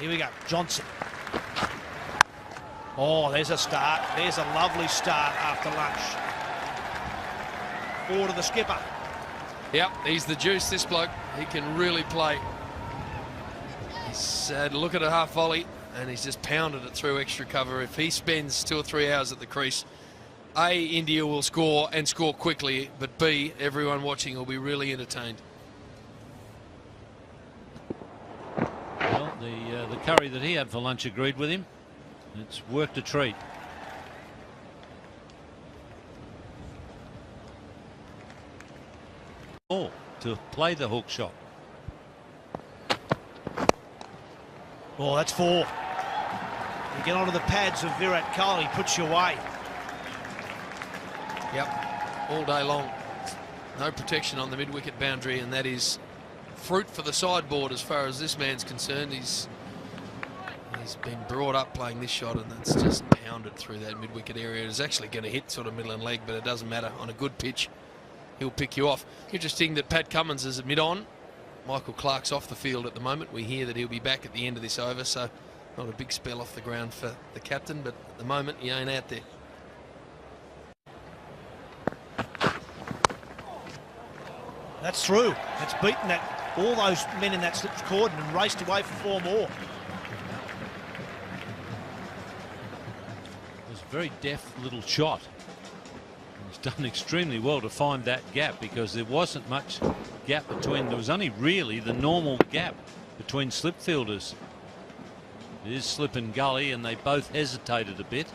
Here we go, Johnson. Oh, there's a start. There's a lovely start after lunch. Forward to the skipper. Yep, he's the juice, this bloke. He can really play. He's had a look at a half volley, and he's just pounded it through extra cover. If he spends 2 or 3 hours at the crease, A, India will score and score quickly, but B, everyone watching will be really entertained. Well, the curry that he had for lunch agreed with him. It's worked a treat. Oh, to play the hook shot. Oh, that's 4. You get onto the pads of Virat Kohli, puts you away. Yep, all day long. No protection on the mid-wicket boundary, and that is fruit for the sideboard as far as this man's concerned. He's been brought up playing this shot, and that's just pounded through that mid-wicket area. It's actually going to hit sort of middle and leg, but it doesn't matter. On a good pitch, he'll pick you off. Interesting that Pat Cummins is at mid-on. Michael Clark's off the field at the moment. We hear that he'll be back at the end of this over, so not a big spell off the ground for the captain, but at the moment he ain't out there. That's through. That's beaten all those men in that slips cordon and raced away for 4 more. It was a very deft little shot. He's done extremely well to find that gap, because there wasn't much gap between. There was only really the normal gap between slip fielders. It is slip and gully, and they both hesitated a bit.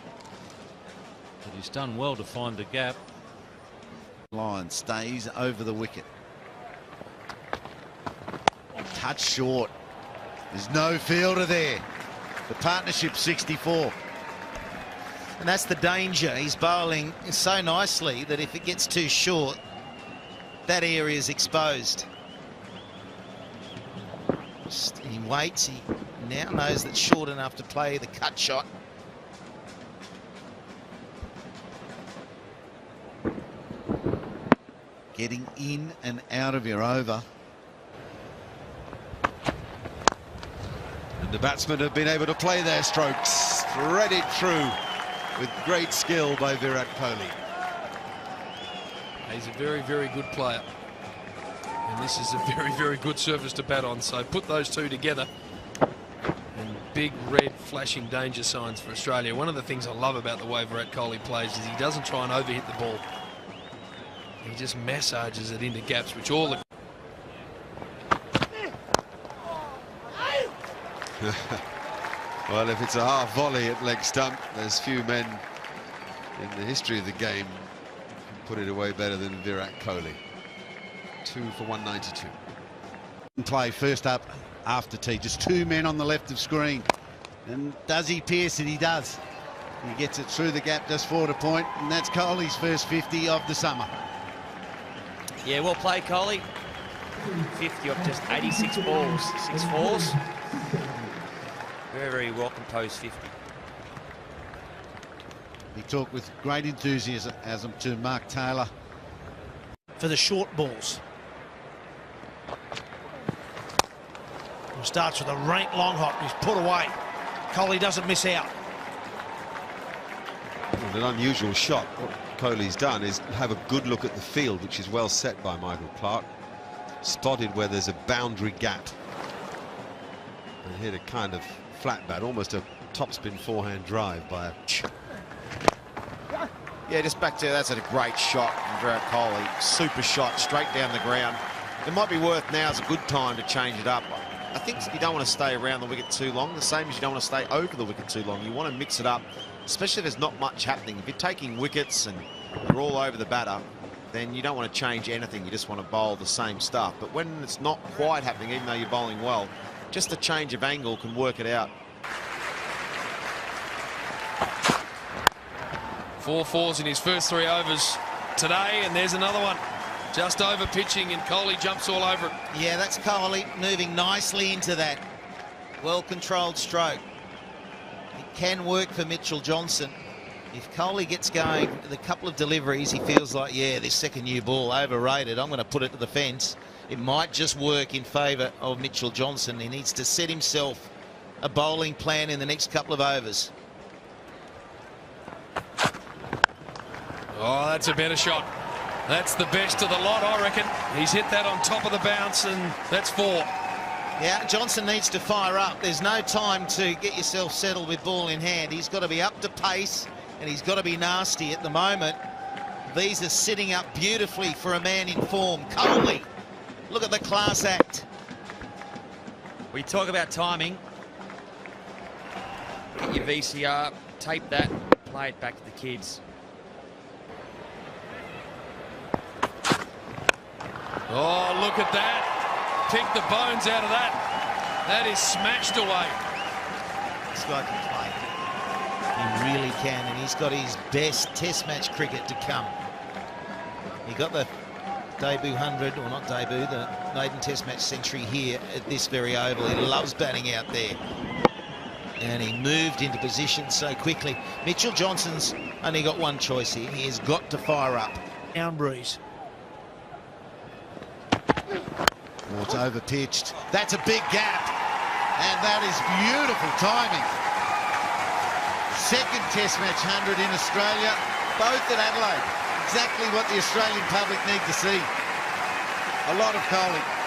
But he's done well to find the gap. Line stays over the wicket. Touch short. There's no fielder there. The partnership 64. And that's the danger. He's bowling so nicely that if it gets too short, that area is exposed. He waits. He now knows that's short enough to play the cut shot. Getting in and out of your over. And the batsmen have been able to play their strokes, threaded through with great skill by Virat Kohli. He's a very, very good player. And this is a very, very good surface to bat on. So put those two together. And big red flashing danger signs for Australia. One of the things I love about the way Virat Kohli plays is he doesn't try and overhit the ball. He just massages it into gaps, which all the... Well, if it's a half volley at leg stump, there's few men in the history of the game who put it away better than Virat Kohli. 2 for 192. Play first up after tea. Just 2 men on the left of screen. And does he pierce it? He does. He gets it through the gap just forward a point, and that's Kohli's first 50 of the summer. Yeah, well played, Kohli. 50 of just 86 balls, 6 fours. Very, very well composed 50. He talked with great enthusiasm to Mark Taylor. For the short balls. He starts with a rank long hop. He's put away. Kohli doesn't miss out. An unusual shot. What Kohli's done is have a good look at the field, which is well set by Michael Clark. Spotted where there's a boundary gap. And hit a kind of flat bat, almost a topspin forehand drive by a... Yeah, just back to that's a great shot from Virat Kohli. Super shot, straight down the ground. It might be worth now is a good time to change it up. I think you don't want to stay around the wicket too long, the same as you don't want to stay over the wicket too long. You want to mix it up, especially if there's not much happening. If you're taking wickets and you're all over the batter, then you don't want to change anything. You just want to bowl the same stuff. But when it's not quite happening, even though you're bowling well, just a change of angle can work it out. 4 fours in his first 3 overs today, and there's another one. Just over pitching, and Kohli jumps all over it. Yeah, that's Kohli moving nicely into that well-controlled stroke. It can work for Mitchell Johnson. If Kohli gets going with a couple of deliveries, he feels like, yeah, this second new ball, overrated. I'm going to put it to the fence. It might just work in favour of Mitchell Johnson. He needs to set himself a bowling plan in the next couple of overs. Oh, that's a better shot. That's the best of the lot, I reckon. He's hit that on top of the bounce, and that's 4. Yeah, Johnson needs to fire up. There's no time to get yourself settled with ball in hand. He's got to be up to pace, and he's got to be nasty at the moment. These are sitting up beautifully for a man in form. Kohli, look at the class act. We talk about timing. Get your VCR, tape that, play it back to the kids. Oh, look at that. Pick the bones out of that. That is smashed away. This guy can play. He really can, and he's got his best test match cricket to come. He got the debut 100, or not debut, the maiden test match century here at this very oval. He loves batting out there. And he moved into position so quickly. Mitchell Johnson's only got one choice here. He has got to fire up. Down breeze. Oh, it's over pitched. That's a big gap. And that is beautiful timing. Second test match 100 in Australia, both at Adelaide. Exactly what the Australian public need to see. A lot of Kohli.